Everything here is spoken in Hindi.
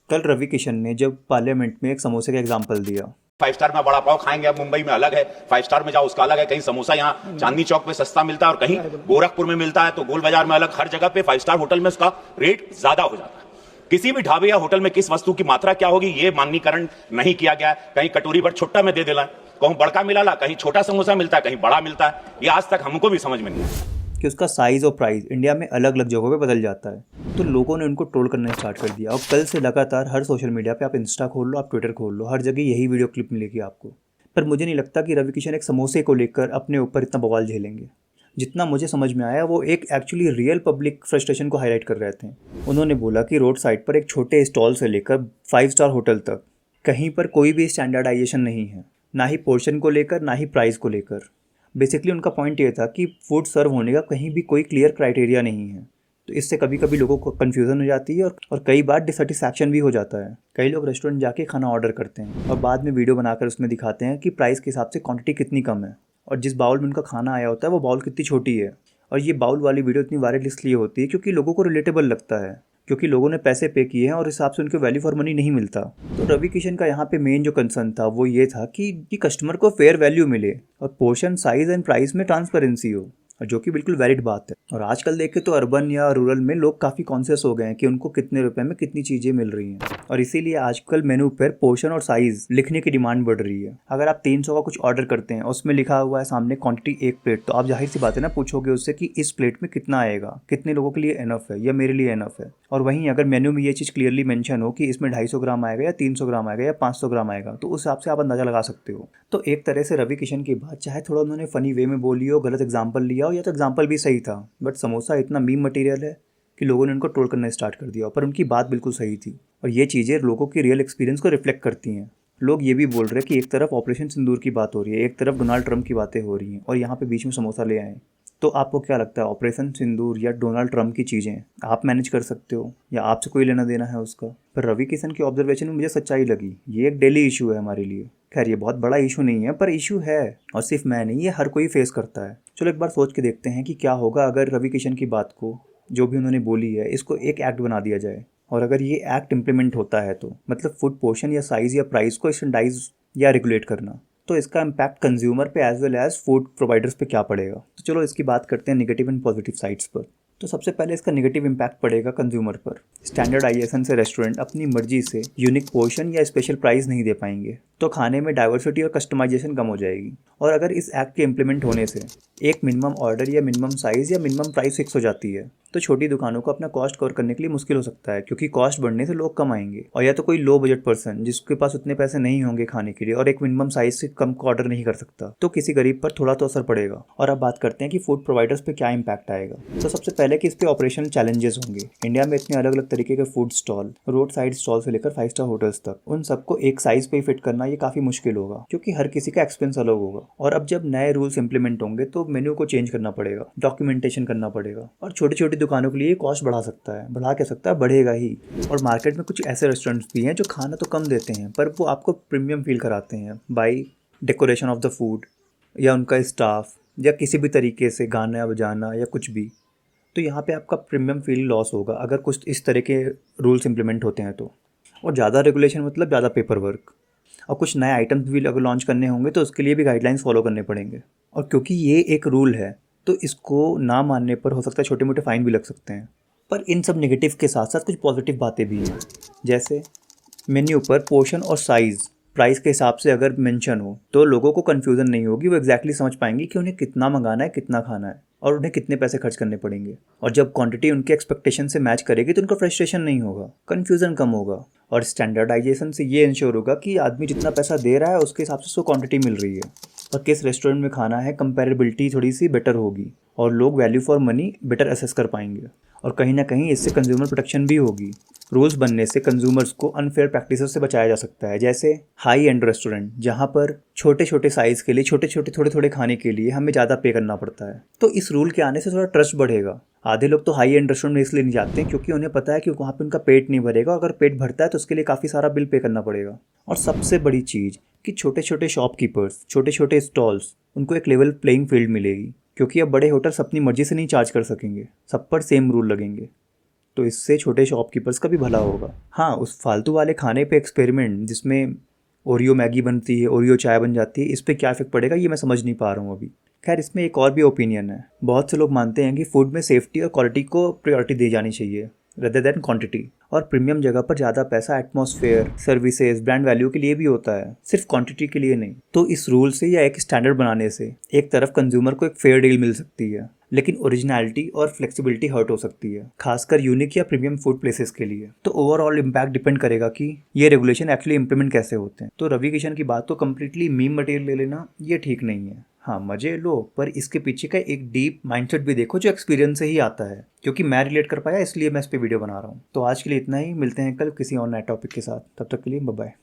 कल रवि किशन ने जब पार्लियामेंट में एक समोसे का एग्जाम्पल दिया। 5 स्टार में बड़ा पाव खाएंगे, अब मुंबई में अलग है, 5 स्टार में जाओ उसका अलग है। कहीं समोसा यहाँ चांदनी चौक पे सस्ता मिलता है और कहीं गोरखपुर में मिलता है, तो गोल बाजार में अलग। हर जगह पे 5 स्टार होटल में उसका रेट ज्यादा हो जाता है। किसी भी ढाबे या होटल में किस वस्तु की मात्रा क्या होगी ये मानकीकरण नहीं किया गया है। कहीं कटोरी पर छोटा में दे देला, कहूं बड़का मिला, कहीं छोटा समोसा मिलता है, कहीं बड़ा मिलता है। ये आज तक हमको भी समझ में नहीं आया कि उसका साइज़ और प्राइस इंडिया में अलग अलग जगहों पे बदल जाता है। तो लोगों ने उनको ट्रोल करना स्टार्ट कर दिया और कल से लगातार हर सोशल मीडिया पे, आप इंस्टा खोल लो, आप ट्विटर खोल लो, हर जगह यही वीडियो क्लिप मिलेगी आपको। पर मुझे नहीं लगता कि रवि किशन एक समोसे को लेकर अपने ऊपर इतना बवाल झेलेंगे। जितना मुझे समझ में आया वो एक एक्चुअली रियल पब्लिक फ्रस्ट्रेशन को हाईलाइट कर रहे थे। उन्होंने बोला कि रोड साइड पर एक छोटे स्टॉल से लेकर 5 स्टार होटल तक कहीं पर कोई भी स्टैंडर्डाइजेशन नहीं है, ना ही पोर्शन को लेकर ना ही प्राइस को लेकर। बेसिकली उनका पॉइंट ये था कि फूड सर्व होने का कहीं भी कोई क्लियर क्राइटेरिया नहीं है। तो इससे कभी कभी लोगों को कन्फ्यूज़न हो जाती है और कई बार डिससेटिस्फैक्शन भी हो जाता है। कई लोग रेस्टोरेंट जाके खाना ऑर्डर करते हैं और बाद में वीडियो बनाकर उसमें दिखाते हैं कि प्राइस के हिसाब से क्वांटिटी कितनी कम है और जिस बाउल में उनका खाना आया होता है वो बाउल कितनी छोटी है। और ये बाउल वाली वीडियो इतनी वायरल इसलिए होती है क्योंकि लोगों को रिलेटेबल लगता है, क्योंकि लोगों ने पैसे पे किए हैं और हिसाब से उनको वैल्यू फॉर मनी नहीं मिलता। तो रवि किशन का यहाँ पे मेन जो कंसर्न था वो ये था कि कस्टमर को फेयर वैल्यू मिले और पोर्शन साइज एंड प्राइस में ट्रांसपेरेंसी हो, और जो कि बिल्कुल वैलिड बात है। और आजकल देखें तो अर्बन या रूरल में लोग काफ़ी कॉन्शियस हो गए हैं कि उनको कितने रुपए में कितनी चीज़ें मिल रही हैं, और इसीलिए आजकल मेनू पर पोर्शन और साइज़ लिखने की डिमांड बढ़ रही है। अगर आप 300 का कुछ ऑर्डर करते हैं और उसमें लिखा हुआ है सामने क्वांटिटी 1 प्लेट, तो आप जाहिर सी बात है ना पूछोगे उससे कि इस प्लेट में कितना आएगा, कितने लोगों के लिए एनफ है या मेरे लिए एनफ है। और वहीं अगर मेन्यू में ये चीज़ क्लियरली मेंशन हो कि इसमें 250 ग्राम आएगा या 300 ग्राम आएगा या 500 ग्राम आएगा, तो उस हिसाब से आप अंदाज़ा लगा सकते हो। तो एक तरह से रवि किशन की बात चाहे थोड़ा उन्होंने फ़नी वे में बोली हो, गलत एग्जाम्पल लिया हो, या तो एग्जाम्पल भी सही था, बट समोसा इतना मीम मटेरियल है कि लोगों ने उनको ट्रोल करना स्टार्ट कर दिया। पर उनकी बात बिल्कुल सही थी और ये चीज़ें लोगों की रियल एक्सपीरियंस को रिफ्लेक्ट करती हैं। लोग ये भी बोल रहे हैं कि एक तरफ ऑपरेशन सिंदूर की बात हो रही है, एक तरफ डोनाल्ड ट्रंप की बातें हो रही हैं, और यहाँ पे बीच में समोसा ले आए। तो आपको क्या लगता है, ऑपरेशन सिंदूर या डोनाल्ड ट्रंप की चीज़ें आप मैनेज कर सकते हो या आपसे कोई लेना देना है उसका? पर रवि किशन की ऑब्जर्वेशन में मुझे सच्चाई लगी। ये एक डेली इशू है हमारे लिए। खैर ये बहुत बड़ा इशू नहीं है पर इशू है, और सिर्फ मैं नहीं, ये हर कोई फेस करता है। चलो एक बार सोच के देखते हैं कि क्या होगा अगर रवि किशन की बात को, जो भी उन्होंने बोली है, इसको एक एक्ट बना दिया जाए। और अगर ये एक्ट इम्प्लीमेंट होता है तो मतलब फूड पोर्शन या साइज़ या प्राइस को स्टैंडर्डाइज या रेगुलेट करना, तो इसका इम्पैक्ट कंज्यूमर पे as well as food providers पे क्या पड़ेगा। तो चलो इसकी बात करते हैं नेगेटिव एंड पॉजिटिव साइड्स पर। तो सबसे पहले इसका नेगेटिव इम्पैक्ट पड़ेगा कंज्यूमर पर। स्टैंडर्डाइजेशन से रेस्टोरेंट अपनी मर्जी से यूनिक पोर्शन या स्पेशल प्राइस नहीं दे पाएंगे, तो खाने में डाइवर्सिटी और कस्टमाइजेशन कम हो जाएगी। और अगर इस एक्ट के इम्प्लीमेंट होने से एक मिनिमम ऑर्डर या मिनिमम साइज़ या मिनिमम प्राइस फिक्स हो जाती है, तो छोटी दुकानों को अपना कॉस्ट कवर करने के लिए मुश्किल हो सकता है, क्योंकि कॉस्ट बढ़ने से लोग कम आएंगे। और या तो कोई लो बजट पर्सन जिसके पास उतने पैसे नहीं होंगे खाने के लिए और एक मिनिमम साइज से कम का ऑर्डर नहीं कर सकता, तो किसी गरीब पर थोड़ा तो असर पड़ेगा। और अब बात करते हैं कि फूड प्रोवाइडर्स पे क्या इम्पैक्ट आएगा। तो सबसे पहले कि इस पे ऑपरेशनल चैलेंजेस होंगे। इंडिया में इतने अलग अलग तरीके के food stall, road side stall से लेकर 5 स्टार होटल्स तक, उन सबको एक साइज पे फिट करना ये काफी मुश्किल होगा, क्योंकि हर किसी का एक्सपेंस अलग होगा। और अब जब नए रूल्स इंप्लीमेंट होंगे तो मेन्यू को चेंज करना पड़ेगा, डॉक्यूमेंटेशन करना पड़ेगा, और छोटी छोटी दुकानों के लिए कॉस्ट बढ़ा सकता है, बढ़ा क्या सकता है, बढ़ेगा ही। और मार्केट में कुछ ऐसे रेस्टोरेंट्स भी हैं जो खाना तो कम देते हैं पर वो आपको प्रीमियम फील कराते हैं by decoration of the food या उनका स्टाफ या किसी भी तरीके से गाना बजाना या कुछ भी। तो यहाँ पे आपका प्रीमियम फील लॉस होगा अगर कुछ इस तरह के रूल्स इंप्लीमेंट होते हैं तो। और ज़्यादा रेगुलेशन मतलब ज़्यादा पेपर वर्क, और कुछ नए आइटम्स भी अगर लॉन्च करने होंगे तो उसके लिए भी गाइडलाइंस फॉलो करने पड़ेंगे। और क्योंकि ये एक रूल है तो इसको ना मानने पर हो सकता है छोटे मोटे फाइन भी लग सकते हैं। पर इन सब नेगेटिव के साथ साथ कुछ पॉजिटिव बातें भी हैं, जैसे मेन्यू पर पोर्शन और साइज़ प्राइस के हिसाब से अगर मेंशन हो तो लोगों को कन्फ्यूज़न नहीं होगी, वो एग्जैक्टली समझ पाएंगे कि उन्हें कितना मंगाना है, कितना खाना है और उन्हें कितने पैसे खर्च करने पड़ेंगे। और जब क्वांटिटी उनके एक्सपेक्टेशन से मैच करेगी तो उनका फ्रस्ट्रेशन नहीं होगा, कन्फ्यूज़न कम होगा। और स्टैंडर्डाइजेशन से ये इंश्योर होगा कि आदमी जितना पैसा दे रहा है उसके हिसाब से उसको क्वांटिटी मिल रही है और किस रेस्टोरेंट में खाना है, कंपेरेबिलिटी थोड़ी सी बेटर होगी और लोग value for money better assess कर पाएंगे। और कहीं ना कहीं इससे कंज्यूमर प्रोटेक्शन भी होगी। रूल्स बनने से कंज्यूमर्स को अनफेयर प्रैक्टिसेस से बचाया जा सकता है, जैसे हाई एंड रेस्टोरेंट जहाँ पर छोटे छोटे साइज़ के लिए, छोटे छोटे थोड़े थोड़े खाने के लिए हमें ज़्यादा पे करना पड़ता है। तो इस रूल के आने से थोड़ा ट्रस्ट बढ़ेगा। आधे लोग तो हाई एंड रेस्टोरेंट में इसलिए नहीं जाते हैं क्योंकि उन्हें पता है कि वहाँ पे उनका पेट नहीं भरेगा, अगर पेट भरता है तो उसके लिए काफ़ी सारा बिल पे करना पड़ेगा। और सबसे बड़ी चीज़ कि छोटे छोटे शॉपकीपर्स, छोटे छोटे स्टॉल्स, उनको एक लेवल प्लेइंग फील्ड मिलेगी, क्योंकि अब बड़े होटल्स अपनी मर्जी से नहीं चार्ज कर सकेंगे, सब पर सेम रूल लगेंगे। तो इससे छोटे शॉपकीपर्स का भी भला होगा। हाँ, उस फालतू वाले खाने पे एक्सपेरिमेंट जिसमें ओरियो मैगी बनती है, ओरियो चाय बन जाती है, इस पे क्या इफेक्ट पड़ेगा ये मैं समझ नहीं पा रहा हूँ अभी। खैर, इसमें एक और भी ओपिनियन है। बहुत से लोग मानते हैं कि फूड में सेफ्टी और क्वालिटी को प्रायोरिटी दी जानी चाहिए रेदर देन क्वांटिटी। और प्रीमियम जगह पर ज़्यादा पैसा एटमॉस्फेयर, सर्विसेज, ब्रांड वैल्यू के लिए भी होता है, सिर्फ क्वांटिटी के लिए नहीं। तो इस रूल से या एक स्टैंडर्ड बनाने से एक तरफ कंज्यूमर को एक फेयर डील मिल सकती है, लेकिन ओरिजिनलिटी और फ्लेक्सिबिलिटी हर्ट हो सकती है, खासकर यूनिक या प्रीमियम फूड प्लेसेस के लिए। तो ओवरऑल इम्पैक्ट डिपेंड करेगा कि ये रेगुलेशन एक्चुअली इंप्लीमेंट कैसे होते हैं। तो रवि किशन की बात तो कम्प्लीटली मीम मटेरियल ले लेना ये ठीक नहीं है। हाँ, मजे लो, पर इसके पीछे का एक डीप माइंडसेट भी देखो जो एक्सपीरियंस से ही आता है, क्योंकि मैं रिलेट कर पाया इसलिए मैं इस पे वीडियो बना रहा हूँ। तो आज के लिए इतना ही, मिलते हैं कल किसी और नए टॉपिक के साथ। तब तक के लिए बाय बाय।